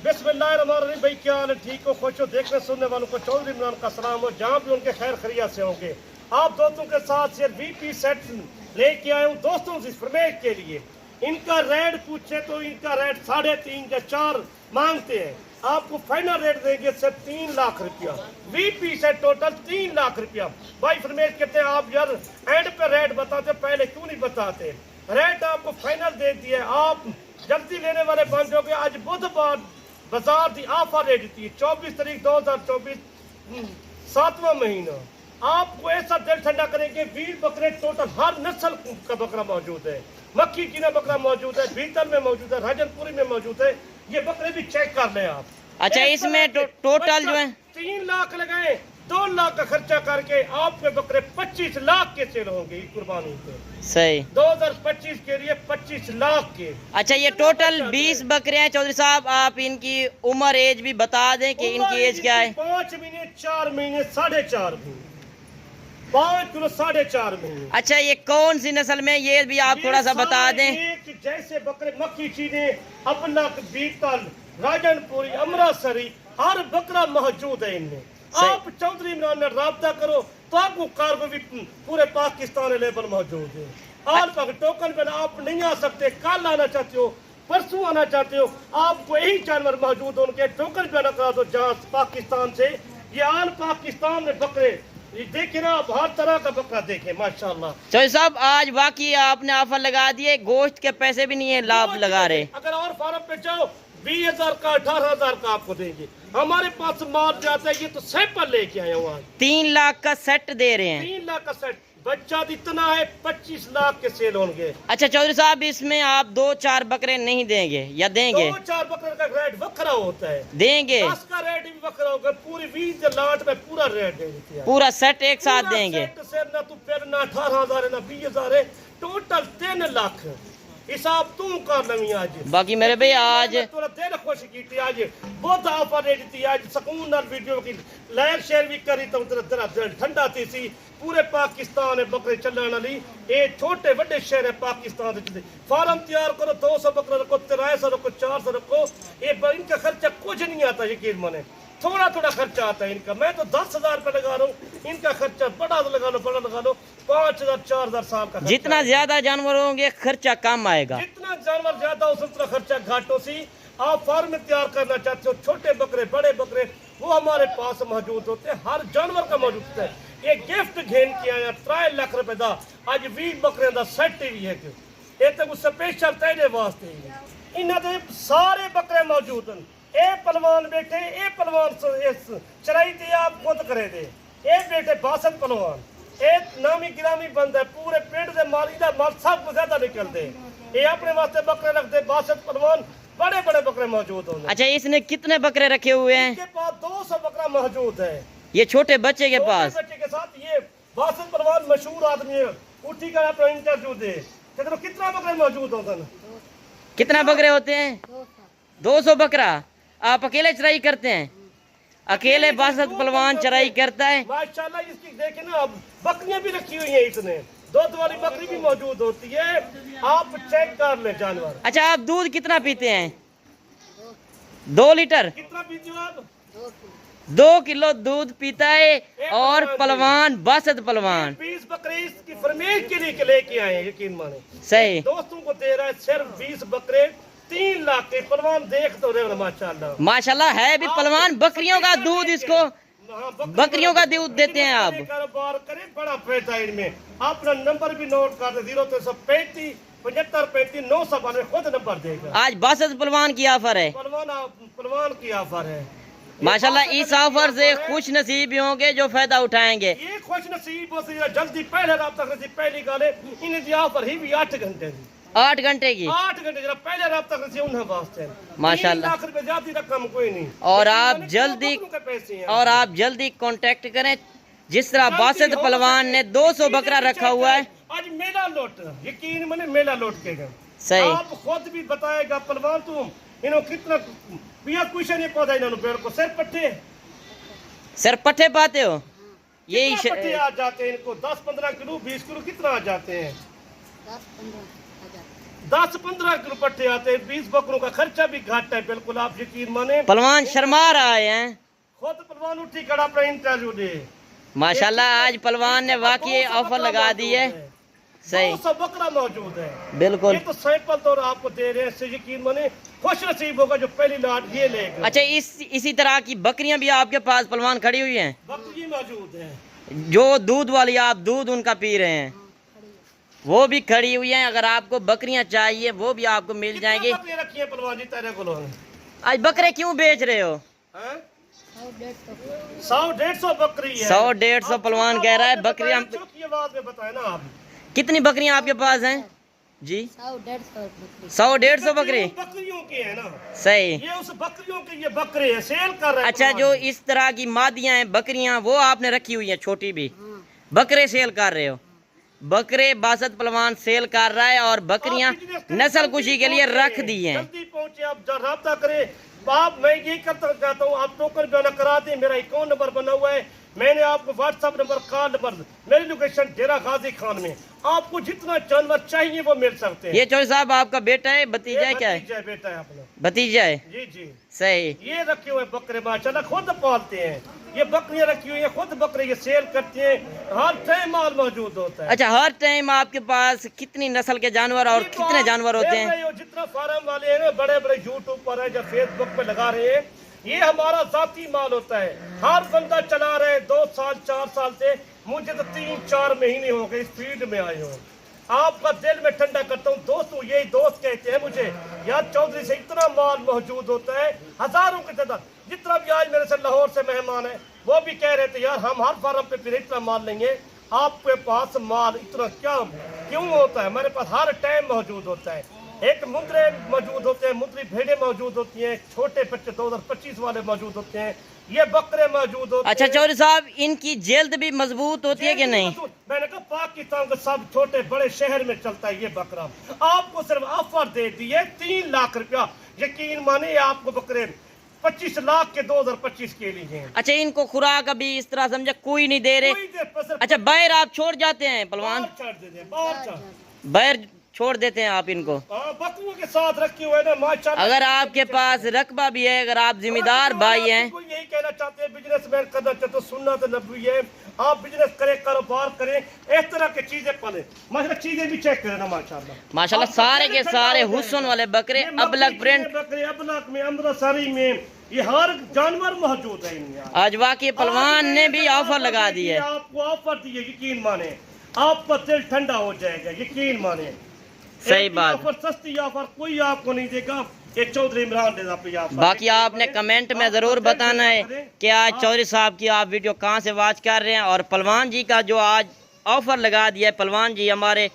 बिस्मिल्लाहिर्रहमानिर्रहीम। भाई क्या हाल है, ठीक हो, खुश हो? देखने सुनने वालों को चौधरी इमरान का सलाम हो, जहाँ भी उनके खैर खैरियत से होंगे। आप दोस्तों के साथ ये वीपी सेट लेके आए हूँ दोस्तों से फरमेश के लिए। इनका रेट पूछे तो इनका रेट 3.5 या 4 मांगते हैं। आपको फाइनल रेट देंगे सिर्फ 3 लाख रुपया। वीपी सेट टोटल 3 लाख रुपया। भाई फरमेश कहते हैं आप यार एंड पे रेट बताते, पहले क्यों नहीं बताते? रेट आपको फाइनल दे दिए, आप जल्दी लेने वाले बन जाओगे। आज बुधवार बाजार की ऑफर रेट थी 24 तारीख 2024 7वां महीना। आपको ऐसा दिल ठंडा करेंगे। 20 बकरे टोटल हर नस्ल का बकरा मौजूद है। मक्खी कीना बकरा मौजूद है, बीतल में मौजूद है, राजनपुरी में मौजूद है। ये बकरे भी चेक कर लें आप। अच्छा, इसमें टोटल जो है 3 लाख लगाए, 2 लाख का खर्चा करके आपके बकरे 25 लाख के सेल होंगे कुर्बानी पे। सही 2025 के लिए 25 लाख के। अच्छा, ये टोटल 20 बकरे हैं। चौधरी साहब आप इनकी उम्र एज भी बता दें कि इनकी एज क्या है? 5 महीने, 4 महीने, 4.5 महीने, 5 किलो 4.5 महीने। अच्छा, ये कौन सी नस्ल में, ये भी आप थोड़ा सा बता दें। एक जैसे बकरे मक्खी चीने, अपना बीतल, राजनपुरी, अमृतसरी, हर बकरा मौजूद है इनमें। आप चौधरी इमरान में राब्ता करो तो आपको कार्गो भी पूरे पाकिस्तान लेवल मौजूद है। और टोकन पे आप नहीं आ सकते, कल आना चाहते हो, परसों आना चाहते हो, आपको यही जानवर मौजूद होंगे। टोकन पे करा दो जहाँ पाकिस्तान से। ये आल पाकिस्तान में बकरे देखे ना, आप हर तरह का बकरा देखे माशाल्लाह। चौधरी साहब आज बाकी आपने ऑफर लगा दिए, गोश्त के पैसे भी नहीं है, लाभ लगा रहे। अगर और फार्म पे जाओ 20,000 का 18,000 का आपको देंगे। हमारे पास माल जाता है, ये तो सैंपल लेके आए हुआ। 3 लाख का सेट दे रहे हैं। 3 लाख का सेट, बच्चा इतना है 25 लाख के सेल होंगे। अच्छा चौधरी साहब, इसमें आप 2-4 बकरे नहीं देंगे या देंगे? 2-4 बकरे का रेट वखरा होता है, देंगे। 10 का रेट भी वखरा होगा। पूरी 20 लाख में पूरा रेट देंगे, पूरा सेट एक साथ देंगे। ना तू फिर ना 18,000 है ना 20,000 है, टोटल 3 लाख हिसाब तू कर लवी। आज बाकी मेरे भाई आज थोड़ा दिल खुश की आज बहुत ऑफर रेट थी। आज सुकून नाल वीडियो की लाइक शेयर भी करी तो तेरा दिल ठंडा थी सी। पूरे पाकिस्तान है बकरे चलने वाली, ये छोटे बड़े शहर है पाकिस्तान। फार्म तैयार करो, 200 बकरा रखो, 300 रखो, 400 रखो। ये इनका खर्चा कुछ नहीं आता, यकीन माने थोड़ा थोड़ा खर्चा आता है इनका। मैं तो 10,000 रुपये लगा रहा हूँ, इनका खर्चा बड़ा लगा लो, बड़ा लगा लो 5,000 4,000 साल का। जितना ज्यादा जानवर होंगे खर्चा कम आएगा। जितना जानवर ज्यादा उतना खर्चा घाटों से। आप फार्म में तैयार करना चाहते हो, छोटे बकरे बड़े बकरे, वो हमारे पास मौजूद होते हैं, हर जानवर का मौजूद होता है। ये गिफ्ट घेन के आया 3 लाख रुपए का। आज 20 बकरे का सेट भी है, ये तो स्पेशल तेरे वास्ते इन्होंने सारे बकरे मौजूद हैं। ए पहलवान बैठे, ए पहलवान चराई थी आप खुद करे दे। ए बेटे बासत पहलवान, एक नामी गिरामी बंद है, पूरे पेट से माली का माल सब ज्यादा निकलते। ये अपने वास्ते बकरे रखते बासत पहलवान, बड़े बड़े बकरे मौजूद होंगे। अच्छा, इसने कितने बकरे रखे हुए हैं? इनके पास 200 बकरा मौजूद है। ये छोटे बच्चे के पास? बच्चे के साथ ये बासत पहलवान मशहूर आदमी है, उठी का अपना इंटरव्यू दे। कितना बकरे मौजूद होते हैं? कितना बकरे होते हैं? 200 बकरा। आप अकेले चराई करते हैं? अकेले बासत पहलवान चराई करता है माशाल्लाह। इसकी देखे ना, अब बकरियां भी रखी हुई हैं, इसने दूध वाली बकरी भी मौजूद होती है। आप चेक कर ले जानवर। अच्छा, आप दूध कितना पीते हैं? 2 लीटर। कितना पीते हो आप? 2 किलो दूध पीता है। और पहलवान बासत पहलवान 20 बकरे इसकी फरमेश के लिए लेके आए हैं, यकीन माने। सही दोस्तों को दे रहा है सिर्फ 20 बकरे 3 लाख के। पहलवान देख तो रहे माशाल्लाह, माशाल्लाह है भी पहलवान। बकरियों का दूध इसको, बकरियों का दूध देते हैं आप। कारोबार करें, बड़ा फायदा इनमें। अपना नंबर भी नोट कर दे, 0335 75 35 992। खुद नंबर देगा। आज बासत पहलवान की ऑफर है, पहलवान की ऑफर है माशाल्लाह। इस ऑफर से खुश नसीब होंगे जो फायदा उठाएंगे। ये खुश नसीब हो जल्दी पहले राब्ता करें। पहली गाले इन्हें ऑफर ही भी 8 घंटे की, 8 घंटे की। 8 घंटे जरा पहले राब्ता करें उन्हें वास्ते माशाल्लाह। 3 लाख रुपए ज्यादा रकम कोई नहीं। और आप जल्दी कांटेक्ट करें। जिस तरह बासत पहलवान ने 200 बकरा रखा हुआ है। आज मेला लोट, यकीन मने मेला लोट के गए। सही आप खुद भी बताएगा पहलवान तुम इन्हों कितना पिया क्वेश्चन ये पौधा इन्होंने पेड़ को सिर पट्टे पाते हो। यही पट्टे आ जाते हैं इनको 10-15 किलो 20 किलो कितना आ जाते हैं? 10-15 किलो पट्टे आते हैं, 20 बकरों का खर्चा भी घट है। बिल्कुल आप यकीन माने, पहलवान शर्मा रहे हैं। खुद पहलवान उठी खड़ा अपना इंटरव्यू दे। माशाल्लाह आज पहलवान ने वाकई ऑफर लगा दी है। सही, 200 बकरा मौजूद है। बिल्कुल। ये तो सैंपल तौर आपको दे रहे हैं, इससे यकीन माने खुश नसीब होगा जो पहली लाट ये लेगा। अच्छा, इसी तरह की बकरियां भी आपके पास पहलवान खड़ी हुई हैं? बकरी मौजूद है, जो दूध वाली आप दूध उनका पी रहे हैं वो भी खड़ी हुई हैं। अगर आपको बकरियां चाहिए वो भी आपको मिल जाएंगी। बकरियां रखी है पहलवान जी तेरे को? आज बकरे क्यों बेच रहे हो? 100-150 बकरी है। 100-150 पहलवान कह रहा है बकरियां। आवाज में बताए ना आप, कितनी बकरियां आपके पास हैं जी? 100-150 बकरी बकरियों के है ना। सही। ये उस बकरियों के ये बकरे है, सेल कर रहे हैं। अच्छा, जो इस तरह की मादियां हैं बकरियां वो आपने रखी हुई हैं, छोटी भी बकरे सेल कर रहे हो? बकरे बासत पहलवान सेल कर रहा है और बकरियां नस्ल कुशी के लिए रख दी हैं। जल्दी पहुंचे, आप राब्ता करें। आप, मैं ये करता चाहता हूँ, आप टोकन बना करा दें। मेरा अकाउंट नंबर बना हुआ है, मैंने आपको व्हाट्सएप नंबर, कॉल नंबर, मेरी लोकेशन डेरा गाजी खान में। आपको जितना जानवर चाहिए वो मिल सकते हैं। ये चौधरी साहब आपका बेटा है, भतीजा है? क्या है? भतीजा बेटा है अपना। भतीजा है? जी जी। सही। ये रखे हुए बकरे माशाल्लाह खुद पालते हैं। ये बकरियां रखी हुई है, खुद बकरे ये सेल करते हैं। हर टाइम माल मौजूद होता है। अच्छा, हर टाइम आपके पास कितनी नस्ल के जानवर और कितने जानवर होते हैं? जितना फार्म वाले हैं ना, बड़े बड़े यूट्यूब पर है, जब फेसबुक पे लगा रहे हैं, ये हमारा जाती माल होता है। हर बंदा चला रहे 2 साल 4 साल से। मुझे तो 3-4 महीने हो गए इस फील्ड में आए हो। आपका दिल में ठंडा करता हूँ दोस्तों, यही दोस्त कहते हैं मुझे, यार चौधरी से इतना माल मौजूद होता है, हजारों की तादाद। जितना भी आज मेरे से लाहौर से मेहमान है वो भी कह रहे थे यार हम हर फार्म पे फिर इतना माल लेंगे, आपके पास माल इतना क्या क्यों होता है? मेरे पास हर टाइम मौजूद होता है। एक मुंद्रे मौजूद होते हैं, मुंद्री भेड़े मौजूद होती हैं, छोटे बच्चे 2025 वाले मौजूद होते हैं, ये बकरे मौजूद होते हैं। अच्छा चौधरी साहब, इनकी जेल्द भी मजबूत होती है कि नहीं? मैंने कहा पाकिस्तान के सब छोटे बड़े शहर में चलता है ये बकरा। आपको सिर्फ ऑफर दे दिए 3 लाख रुपया, यकीन माने आपको बकरे 25 लाख के 2025 के लिए। अच्छा, इनको खुराक अभी इस तरह समझे कोई नहीं दे रहे? अच्छा, बाहर आप छोड़ जाते हैं पहलवान? बाहर छोड़ देते हैं आप इनको? बकरियों के साथ रखे हुए ना माशाल्लाह। अगर आपके पास रकबा भी है, अगर आप जिम्मेदार भाई हैं, यही कहना चाहते हैं, बिजनेसमैन करना चाहते हो, सुनना तो नबी है। आप बिजनेस करें, कारोबार करें, इस तरह की चीजें पालें। माशाल्लाह चीजें भी चेक करें ना माशाल्लाह सारे के सारे हुस्न वाले बकरे, अबलग प्रिंट बकरे, अबलग में, अमृतसरी में, ये हर जानवर मौजूद है इनमें। आज वाकई पहलवान ने भी ऑफर लगा दी है। आपको ऑफर दी है, यकीन माने आपका दिल ठंडा हो जाएगा, यकीन माने। सही बात। ऑफर, सस्ती ऑफर कोई आपको नहीं देगा, ये चौधरी इमरान देगा आपको ऑफर। बाकी आपने कमेंट में जरूर बताना है कि आज चौधरी साहब की आप वीडियो कहाँ से वॉच कर रहे हैं, और पहलवान जी का जो आज ऑफर लगा दिया है, पहलवान जी हमारे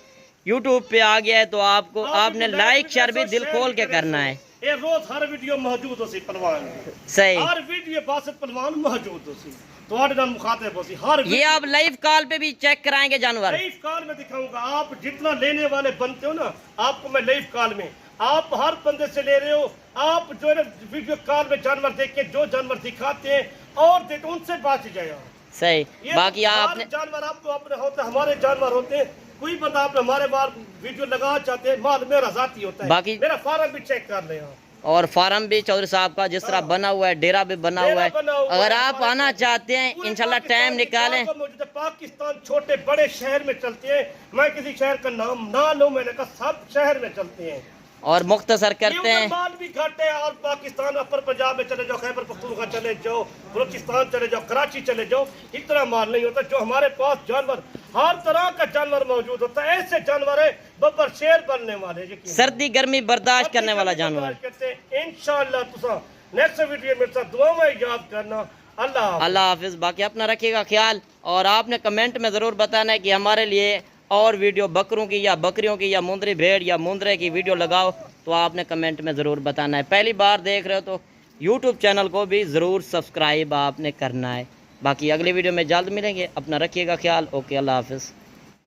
यूट्यूब पे आ गया है, तो आपको आपने लाइक शेयर भी दिल खोल के करना है। ये रोज हर वीडियो मौजूद हो सी पहलवान, सही, हर वीडियो बासत पहलवान मौजूद हो सी, तो मुखातिब हो सी हर। ये आप लाइव कॉल पे भी चेक कराएंगे जानवर? लाइव कॉल में दिखाऊंगा। आप जितना लेने वाले बनते हो ना, आपको मैं लाइव कॉल में, आप हर बंदे से ले रहे हो, आप जो है ना वीडियो कॉल में जानवर देख के जो जानवर दिखाते हैं और देते उनसे बात जाएगा। सही। बाकी आपने जानवर आपको अपने होते, हमारे जानवर होते हैं, कोई बंदा आपने हमारे बार वीडियो लगा चाहते हैं, माल मेरा जाती होता है। बाकी मेरा फार्म भी चेक कर ले, और फार्म भी चौधरी साहब का जिस तरह बना हुआ है, डेरा भी बना हुआ है। अगर आप आना चाहते हैं इंशाल्लाह टाइम निकालें। पाकिस्तान छोटे बड़े शहर में चलते हैं, मैं किसी शहर का नाम ना लूं, मैंने कहा सब शहर में चलते हैं और मुख्तसर करते हैं। माल भी घट है। और पाकिस्तान अपर पंजाब में चले जाओ, खैबर पख्तूनख्वा चले जाओ, बलूचिस्तान चले जाओ, कराची चले जाओ, इतना माल नहीं होता। जो हमारे पास जानवर, हर तरह का जानवर मौजूद होता है। ऐसे जानवर है बब्बर शेर बनने वाले, सर्दी गर्मी बर्दाश्त करने वाला जानवर। इंशाअल्लाह तुसा नेक्स्ट वीडियो में दुआ में याद करना। अल्लाह हाफिज। बाकी अपना रखिएगा ख्याल, और आपने कमेंट में ज़रूर बताना है कि हमारे लिए और वीडियो बकरों की या बकरियों की या मुंदरी भेड़ या मुंदरे की वीडियो लगाओ, तो आपने कमेंट में ज़रूर बताना है। पहली बार देख रहे हो तो यूट्यूब चैनल को भी ज़रूर सब्सक्राइब आपने करना है। बाकी अगली वीडियो में जल्द मिलेंगे, अपना रखिएगा ख्याल। ओके, अल्लाह हाफिज़।